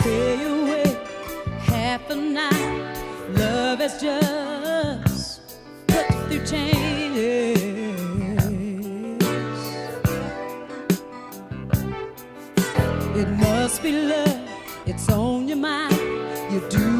stay awake half the night. Love has just put through changes. It must be love, it's on your mind. You do